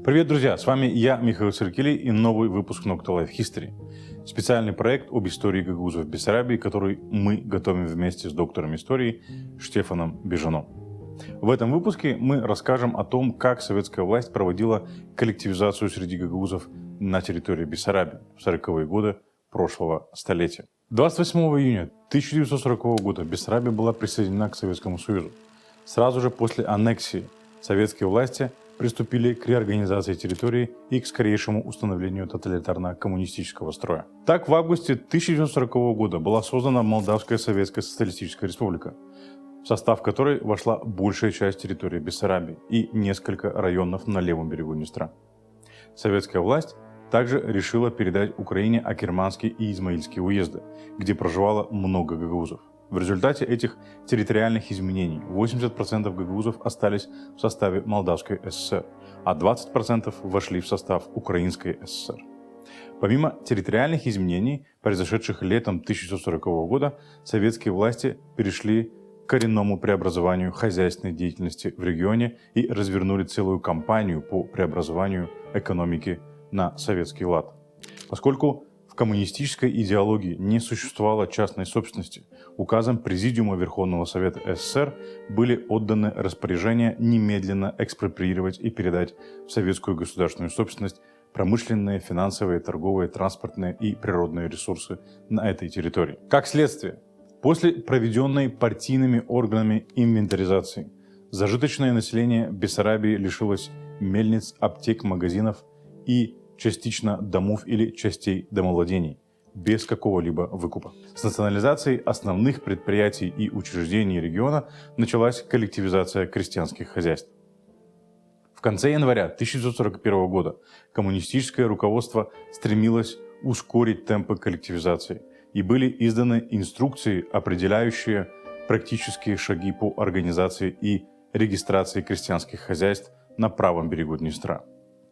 Привет, друзья! С вами я, Михаил Циркелий, и новый выпуск Nocta Life History. Специальный проект об истории гагаузов в Бессарабии, который мы готовим вместе с доктором истории Штефаном Бежаном. В этом выпуске мы расскажем о том, как советская власть проводила коллективизацию среди гагаузов на территории Бессарабии в 40-е годы прошлого столетия. 28 июня 1940 года Бессарабия была присоединена к Советскому Союзу. Сразу же после аннексии советские власти приступили к реорганизации территории и к скорейшему установлению тоталитарно-коммунистического строя. Так, в августе 1940 года была создана Молдавская Советская Социалистическая Республика, в состав которой вошла большая часть территории Бессарабии и несколько районов на левом берегу Днестра. Советская власть также решила передать Украине Акерманские и Измаильские уезды, где проживало много гагаузов. В результате этих территориальных изменений 80% гагаузов остались в составе Молдавской ССР, а 20% вошли в состав Украинской ССР. Помимо территориальных изменений, произошедших летом 1940 года, советские власти перешли к коренному преобразованию хозяйственной деятельности в регионе и развернули целую кампанию по преобразованию экономики на советский лад. Поскольку в коммунистической идеологии не существовало частной собственности, указом Президиума Верховного Совета СССР были отданы распоряжения немедленно экспроприировать и передать в советскую государственную собственность промышленные, финансовые, торговые, транспортные и природные ресурсы на этой территории. Как следствие, после проведенной партийными органами инвентаризации, зажиточное население Бессарабии лишилось мельниц, аптек, магазинов и частично домов или частей домовладений, без какого-либо выкупа. С национализацией основных предприятий и учреждений региона началась коллективизация крестьянских хозяйств. В конце января 1941 года коммунистическое руководство стремилось ускорить темпы коллективизации, и были изданы инструкции, определяющие практические шаги по организации и регистрации крестьянских хозяйств на правом берегу Днестра.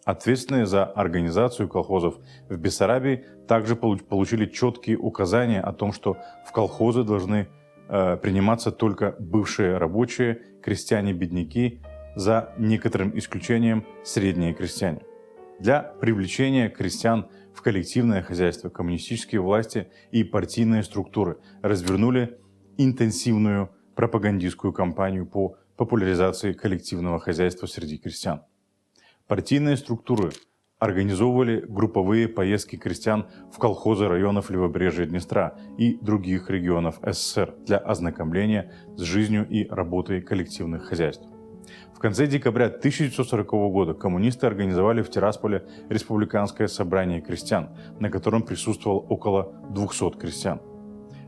Ответственные за организацию колхозов в Бессарабии также получили четкие указания о том, что в колхозы должны приниматься только бывшие рабочие, крестьяне-бедняки, за некоторым исключением средние крестьяне. Для привлечения крестьян в коллективное хозяйство коммунистические власти и партийные структуры развернули интенсивную пропагандистскую кампанию по популяризации коллективного хозяйства среди крестьян. Партийные структуры организовывали групповые поездки крестьян в колхозы районов левобережья Днестра и других регионов СССР для ознакомления с жизнью и работой коллективных хозяйств. В конце декабря 1940 года коммунисты организовали в Тирасполе республиканское собрание крестьян, на котором присутствовало около 200 крестьян.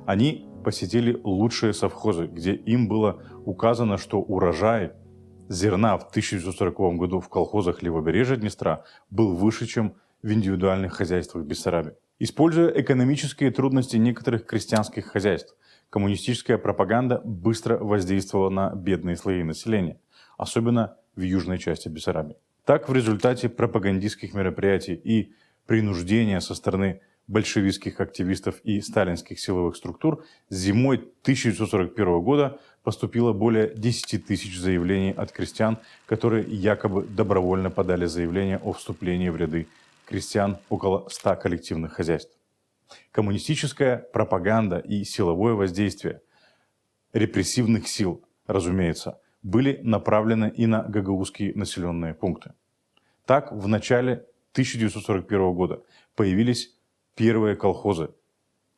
Они посетили лучшие совхозы, где им было указано, что урожай зерна в 1940 году в колхозах левобережья Днестра был выше, чем в индивидуальных хозяйствах Бессарабии. Используя экономические трудности некоторых крестьянских хозяйств, коммунистическая пропаганда быстро воздействовала на бедные слои населения, особенно в южной части Бессарабии. Так, в результате пропагандистских мероприятий и принуждения со стороны большевистских активистов и сталинских силовых структур зимой 1941 года поступило более 10 тысяч заявлений от крестьян, которые якобы добровольно подали заявление о вступлении в ряды крестьян около 100 коллективных хозяйств. Коммунистическая пропаганда и силовое воздействие репрессивных сил, разумеется, были направлены и на гагаузские населенные пункты. Так, в начале 1941 года появились первые колхозы: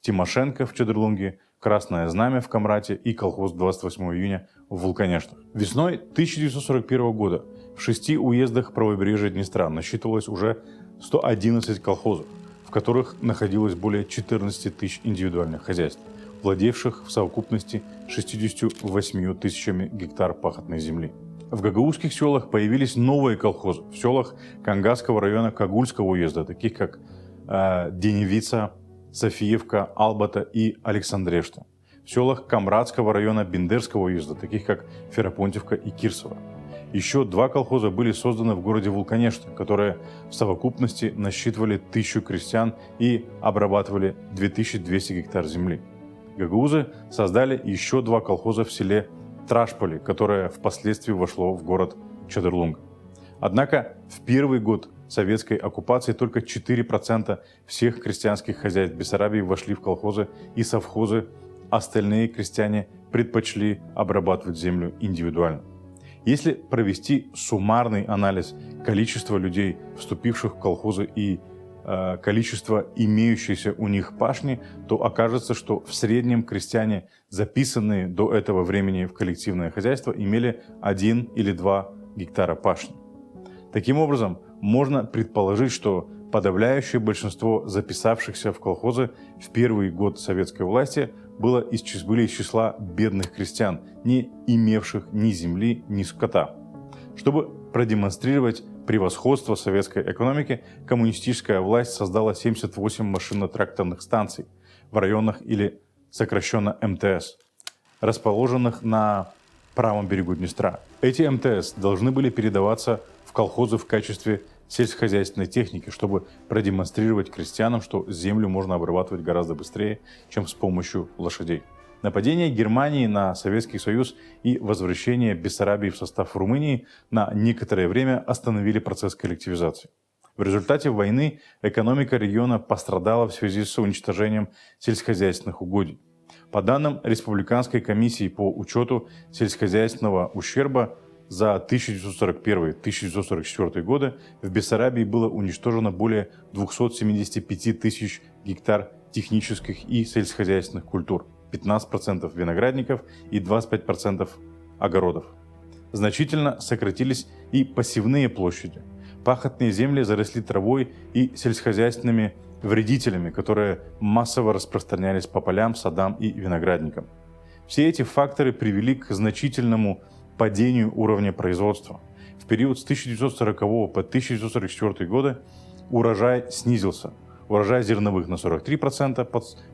Тимошенко в Чедрлунге, Красное Знамя в Камрате и колхоз 28 июня в Вулканештах. Весной 1941 года в 6 уездах правобережья Днестра насчитывалось уже 111 колхозов, в которых находилось более 14 тысяч индивидуальных хозяйств, владевших в совокупности 68 тысячами гектар пахотной земли. В гагаузских селах появились новые колхозы в селах Кангасского района Кагульского уезда, таких как Деневица, Софиевка, Албата и Александрешта. В селах Камрадского района Бендерского уезда, таких как Ферапонтьевка и Кирсово. Еще 2 колхоза были созданы в городе Вулканешты, которые в совокупности насчитывали 1000 крестьян и обрабатывали 2200 гектар земли. Гагаузы создали еще 2 колхоза в селе Трашполи, которое впоследствии вошло в город Чедрлунг. Однако в первый год советской оккупации только 4% всех крестьянских хозяйств Бессарабии вошли в колхозы и совхозы, остальные крестьяне предпочли обрабатывать землю индивидуально. Если провести суммарный анализ количества людей, вступивших в колхозы, и количество имеющейся у них пашни, то окажется, что в среднем крестьяне, записанные до этого времени в коллективное хозяйство, имели 1 или 2 гектара пашни. Таким образом, можно предположить, что подавляющее большинство записавшихся в колхозы в первый год советской власти были из числа бедных крестьян, не имевших ни земли, ни скота. Чтобы продемонстрировать превосходство советской экономики, коммунистическая власть создала 78 машинно-тракторных станций в районах, или сокращенно МТС, расположенных на правом берегу Днестра. Эти МТС должны были передаваться в колхозы в качестве сельскохозяйственной техники, чтобы продемонстрировать крестьянам, что землю можно обрабатывать гораздо быстрее, чем с помощью лошадей. Нападение Германии на Советский Союз и возвращение Бессарабии в состав Румынии на некоторое время остановили процесс коллективизации. В результате войны экономика региона пострадала в связи с уничтожением сельскохозяйственных угодий. По данным Республиканской комиссии по учету сельскохозяйственного ущерба, за 1941-1944 годы в Бессарабии было уничтожено более 275 тысяч гектар технических и сельскохозяйственных культур, 15% виноградников и 25% огородов. Значительно сократились и посевные площади. Пахотные земли заросли травой и сельскохозяйственными вредителями, которые массово распространялись по полям, садам и виноградникам. Все эти факторы привели к значительному падению уровня производства. В период с 1940 по 1944 годы урожай снизился. Урожай зерновых на 43%,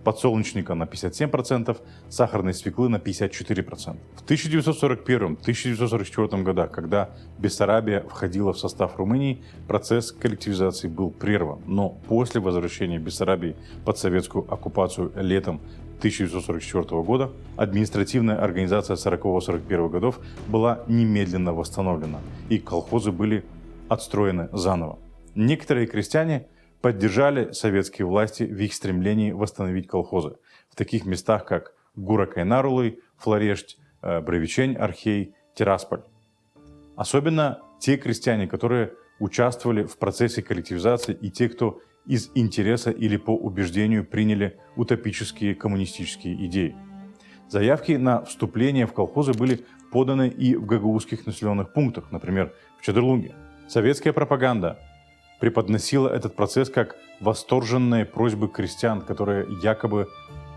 подсолнечника на 57%, сахарной свеклы на 54%. В 1941-1944 годах, когда Бессарабия входила в состав Румынии, процесс коллективизации был прерван. Но после возвращения Бессарабии под советскую оккупацию летом 1944 года административная организация 40-41 годов была немедленно восстановлена, и колхозы были отстроены заново. Некоторые крестьяне поддержали советские власти в их стремлении восстановить колхозы в таких местах, как Гуракайнарулы, Флорешть, Бровичень, Архей, Тирасполь. Особенно те крестьяне, которые участвовали в процессе коллективизации, и те, кто из интереса или по убеждению приняли утопические коммунистические идеи. Заявки на вступление в колхозы были поданы и в гагаузских населенных пунктах, например, в Чедерлунге. Советская пропаганда преподносила этот процесс как восторженные просьбы крестьян, которые якобы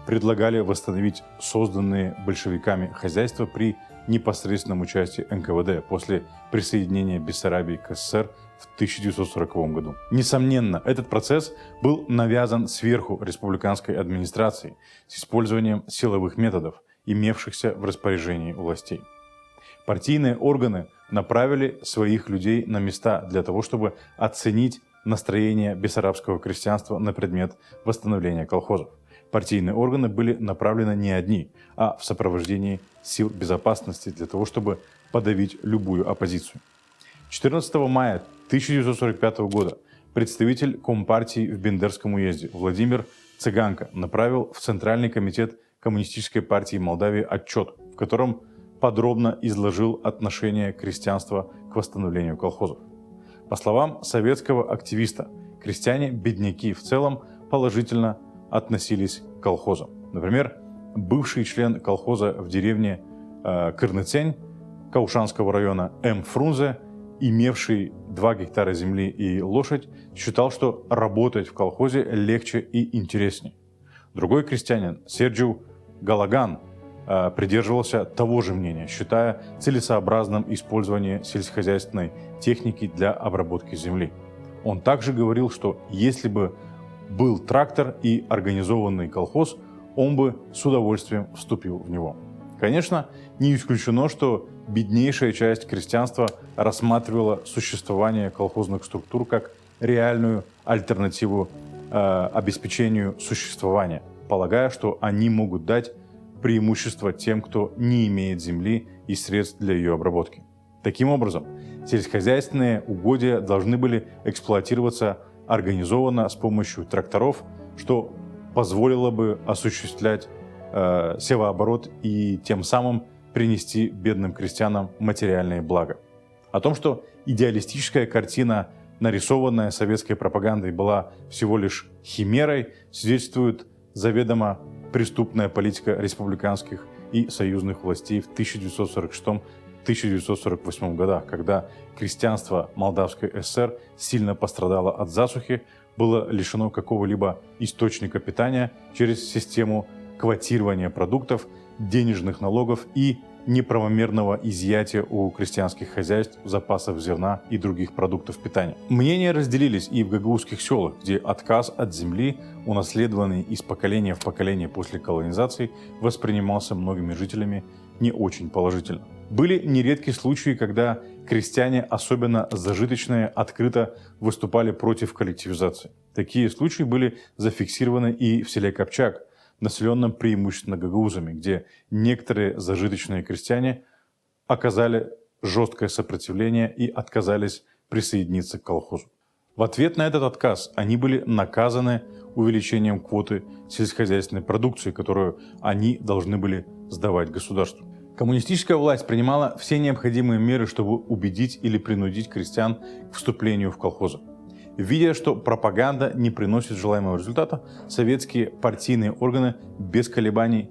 предлагали восстановить созданные большевиками хозяйства при непосредственном участии НКВД после присоединения Бессарабии к СССР в 1940 году. Несомненно, этот процесс был навязан сверху республиканской администрацией с использованием силовых методов, имевшихся в распоряжении властей. Партийные органы направили своих людей на места для того, чтобы оценить настроение бессарабского крестьянства на предмет восстановления колхозов. Партийные органы были направлены не одни, а в сопровождении сил безопасности для того, чтобы подавить любую оппозицию. 14 мая 1945 года представитель Компартии в Бендерском уезде Владимир Цыганко направил в Центральный комитет Коммунистической партии Молдавии отчет, в котором подробно изложил отношение крестьянства к восстановлению колхозов. По словам советского активиста, крестьяне-бедняки в целом положительно относились к колхозам. Например, бывший член колхоза в деревне Кырныцень Каушанского района М. Фрунзе, имевший 2 гектара земли и лошадь, считал, что работать в колхозе легче и интереснее. Другой крестьянин, Серджиу Галаган, придерживался того же мнения, считая целесообразным использование сельскохозяйственной техники для обработки земли. Он также говорил, что если бы был трактор и организованный колхоз, он бы с удовольствием вступил в него. Конечно, не исключено, что беднейшая часть крестьянства рассматривала существование колхозных структур как реальную альтернативу обеспечению существования, полагая, что они могут дать преимущество тем, кто не имеет земли и средств для ее обработки. Таким образом, сельскохозяйственные угодья должны были эксплуатироваться организованно с помощью тракторов, что позволило бы осуществлять севооборот и тем самым принести бедным крестьянам материальные блага. О том, что идеалистическая картина, нарисованная советской пропагандой, была всего лишь химерой, свидетельствует заведомо преступная политика республиканских и союзных властей в 1946-1948 годах, когда крестьянство Молдавской ССР сильно пострадало от засухи, было лишено какого-либо источника питания через систему квотирования продуктов, денежных налогов и неправомерного изъятия у крестьянских хозяйств запасов зерна и других продуктов питания. Мнения разделились и в гагаузских селах, где отказ от земли, унаследованный из поколения в поколение после колонизации, воспринимался многими жителями не очень положительно. Были нередки случаи, когда крестьяне, особенно зажиточные, открыто выступали против коллективизации. Такие случаи были зафиксированы и в селе Копчак, населенном преимущественно гагаузами, где некоторые зажиточные крестьяне оказали жесткое сопротивление и отказались присоединиться к колхозу. В ответ на этот отказ они были наказаны увеличением квоты сельскохозяйственной продукции, которую они должны были сдавать государству. Коммунистическая власть принимала все необходимые меры, чтобы убедить или принудить крестьян к вступлению в колхозы. Видя, что пропаганда не приносит желаемого результата, советские партийные органы без колебаний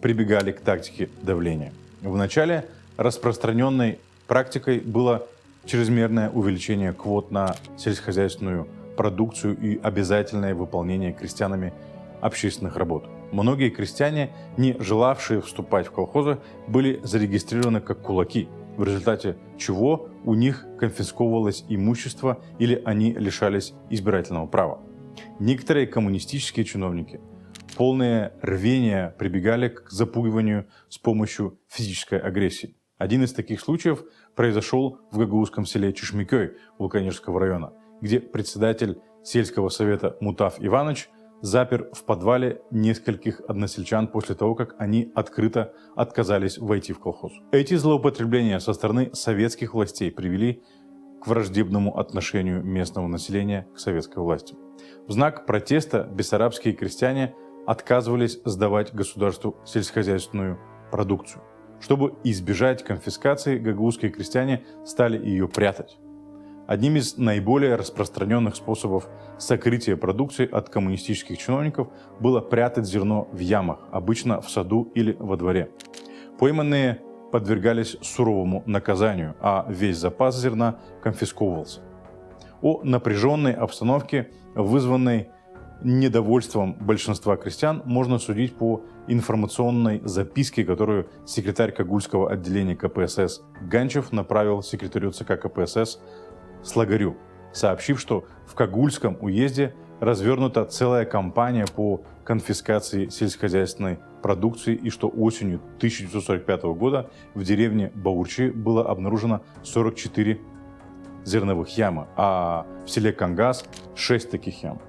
прибегали к тактике давления. Вначале распространенной практикой было чрезмерное увеличение квот на сельскохозяйственную продукцию и обязательное выполнение крестьянами общественных работ. Многие крестьяне, не желавшие вступать в колхозы, были зарегистрированы как кулаки, в результате чего у них конфисковывалось имущество или они лишались избирательного права. Некоторые коммунистические чиновники, полные рвения, прибегали к запугиванию с помощью физической агрессии. Один из таких случаев произошел в гагаузском селе Чешмекёй Вулканежского района, где председатель сельского совета Мутаф Иванович запер в подвале нескольких односельчан после того, как они открыто отказались войти в колхоз. Эти злоупотребления со стороны советских властей привели к враждебному отношению местного населения к советской власти. В знак протеста бессарабские крестьяне отказывались сдавать государству сельскохозяйственную продукцию. Чтобы избежать конфискации, гагаузские крестьяне стали ее прятать. Одним из наиболее распространенных способов сокрытия продукции от коммунистических чиновников было прятать зерно в ямах, обычно в саду или во дворе. Пойманные подвергались суровому наказанию, а весь запас зерна конфисковывался. О напряженной обстановке, вызванной недовольством большинства крестьян, можно судить по информационной записке, которую секретарь Кагульского отделения КПСС Ганчев направил секретарю ЦК КПСС Слагарю, сообщив, что в Кагульском уезде развернута целая кампания по конфискации сельскохозяйственной продукции и что осенью 1945 года в деревне Баурчи было обнаружено 44 зерновых ямы, а в селе Кангас 6 таких ям.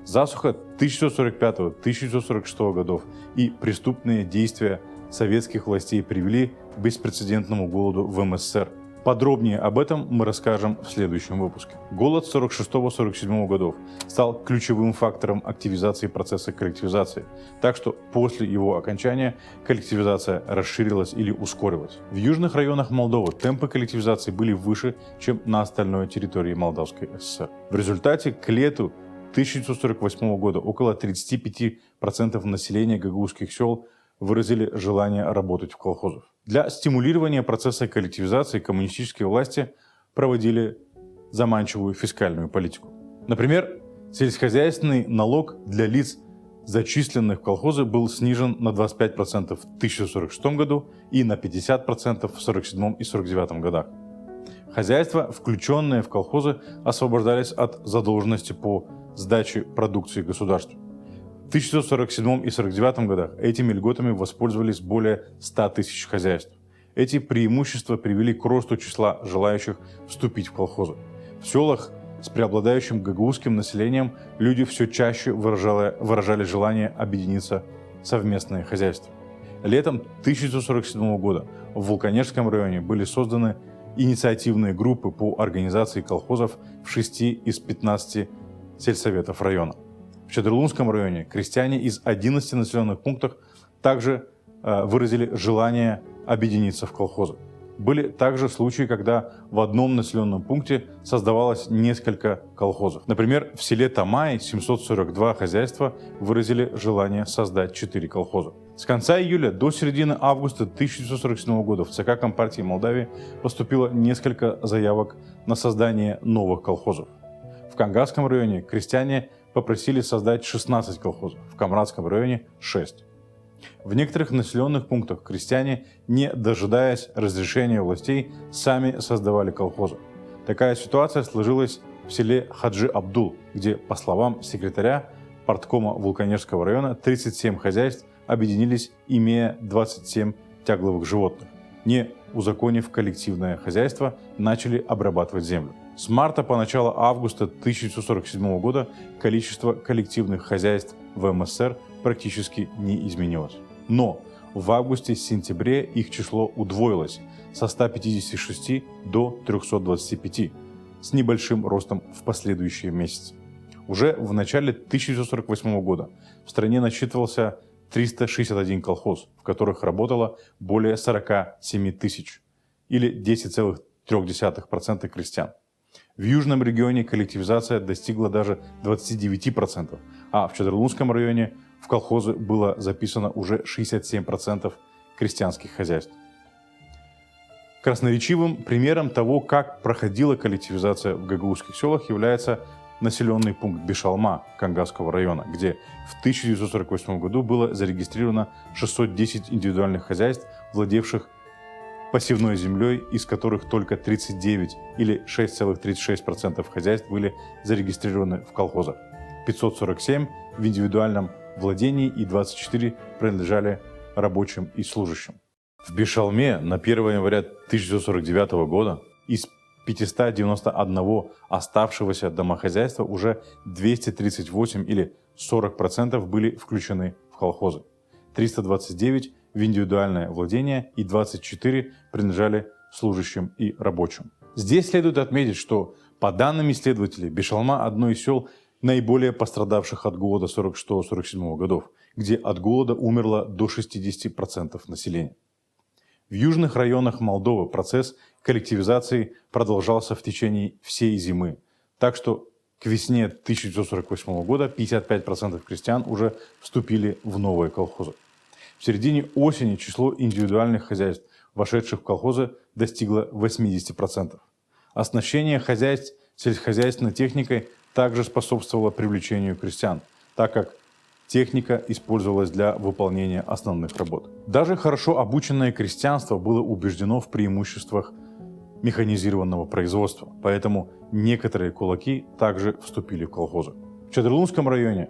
Засуха 1945-1946 годов и преступные действия советских властей привели к беспрецедентному голоду в МССР. Подробнее об этом мы расскажем в следующем выпуске. Голод 1946-1947 годов стал ключевым фактором активизации процесса коллективизации, так что после его окончания коллективизация расширилась или ускорилась. В южных районах Молдовы темпы коллективизации были выше, чем на остальной территории Молдавской ССР. В результате к лету 1948 года около 35% населения гагаузских сел выразили желание работать в колхозах. Для стимулирования процесса коллективизации коммунистические власти проводили заманчивую фискальную политику. Например, сельскохозяйственный налог для лиц, зачисленных в колхозы, был снижен на 25% в 1946 году и на 50% в 1947 и 1949 годах. Хозяйства, включенные в колхозы, освобождались от задолженности по сдаче продукции государству. В 1947 и 1949 годах этими льготами воспользовались более 100 тысяч хозяйств. Эти преимущества привели к росту числа желающих вступить в колхозы. В селах с преобладающим гагаузским населением люди все чаще выражали желание объединиться в совместные хозяйства. Летом 1947 года в Вулканежском районе были созданы инициативные группы по организации колхозов в 6 из 15 сельсоветов района. В Чедрлунском районе крестьяне из 11 населенных пунктов также выразили желание объединиться в колхозы. Были также случаи, когда в одном населенном пункте создавалось несколько колхозов. Например, в селе Тамай 742 хозяйства выразили желание создать 4 колхоза. С конца июля до середины августа 1947 года в ЦК Компартии Молдавии поступило несколько заявок на создание новых колхозов. В Кангасском районе крестьяне попросили создать 16 колхозов, в Камрадском районе – 6. В некоторых населенных пунктах крестьяне, не дожидаясь разрешения властей, сами создавали колхозы. Такая ситуация сложилась в селе Хаджи-Абдул, где, по словам секретаря парткома Вулканежского района, 37 хозяйств объединились, имея 27 тягловых животных. Не узаконив коллективное хозяйство, начали обрабатывать землю. С марта по начало августа 1947 года количество коллективных хозяйств в МССР практически не изменилось. Но в августе-сентябре их число удвоилось со 156 до 325, с небольшим ростом в последующие месяцы. Уже в начале 1948 года в стране насчитывался 361 колхоз, в которых работало более 47 тысяч, или 10,3% крестьян. В южном регионе коллективизация достигла даже 29%, а в Чедрлунском районе в колхозы было записано уже 67% крестьянских хозяйств. Красноречивым примером того, как проходила коллективизация в гагаузских селах, является населенный пункт Бишалма Кангасского района, где в 1948 году было зарегистрировано 610 индивидуальных хозяйств, владевших пассивной землей, из которых только 39 или 6,36% хозяйств были зарегистрированы в колхозах, 547 в индивидуальном владении и 24 принадлежали рабочим и служащим. В Бишалме на 1 января 1949 года из 591 оставшегося домохозяйства уже 238 или 40% были включены в колхозы, 329 в индивидуальное владение и 24 принадлежали служащим и рабочим. Здесь следует отметить, что по данным исследователей, Бишалма – одно из сел, наиболее пострадавших от голода 46-47 годов, где от голода умерло до 60% населения. В южных районах Молдовы процесс коллективизации продолжался в течение всей зимы, так что к весне 1948 года 55% крестьян уже вступили в новые колхозы. В середине осени число индивидуальных хозяйств, вошедших в колхозы, достигло 80%. Оснащение хозяйств сельскохозяйственной техникой также способствовало привлечению крестьян, так как техника использовалась для выполнения основных работ. Даже хорошо обученное крестьянство было убеждено в преимуществах механизированного производства, поэтому некоторые кулаки также вступили в колхозы. В Чедрлунском районе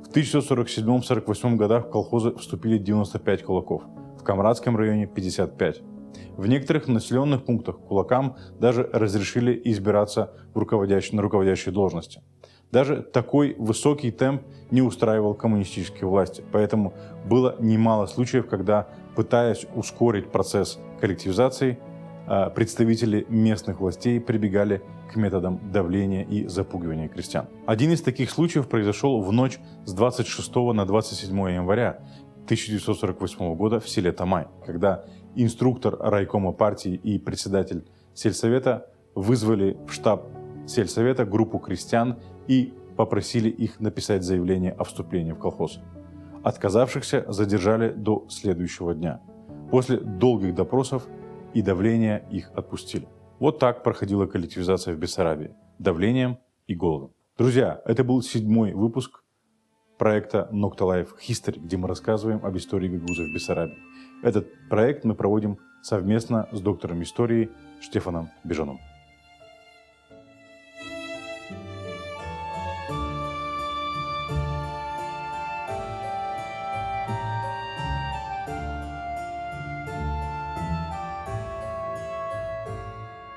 в 1947-1948 годах в колхозы вступили 95 кулаков, в Камрадском районе 55. В некоторых населенных пунктах кулакам даже разрешили избираться на руководящие должности. Даже такой высокий темп не устраивал коммунистические власти, поэтому было немало случаев, когда, пытаясь ускорить процесс коллективизации, представители местных властей прибегали к методам давления и запугивания крестьян. Один из таких случаев произошел в ночь с 26 на 27 января 1948 года в селе Тамай, когда инструктор райкома партии и председатель сельсовета вызвали в штаб сельсовета группу крестьян и попросили их написать заявление о вступлении в колхоз. Отказавшихся задержали до следующего дня. После долгих допросов и давления их отпустили. Вот так проходила коллективизация в Бессарабии. Давлением и голодом. Друзья, это был 7-й выпуск проекта Nokta Life History, где мы рассказываем об истории гагаузов в Бессарабии. Этот проект мы проводим совместно с доктором истории Штефаном Бежаном.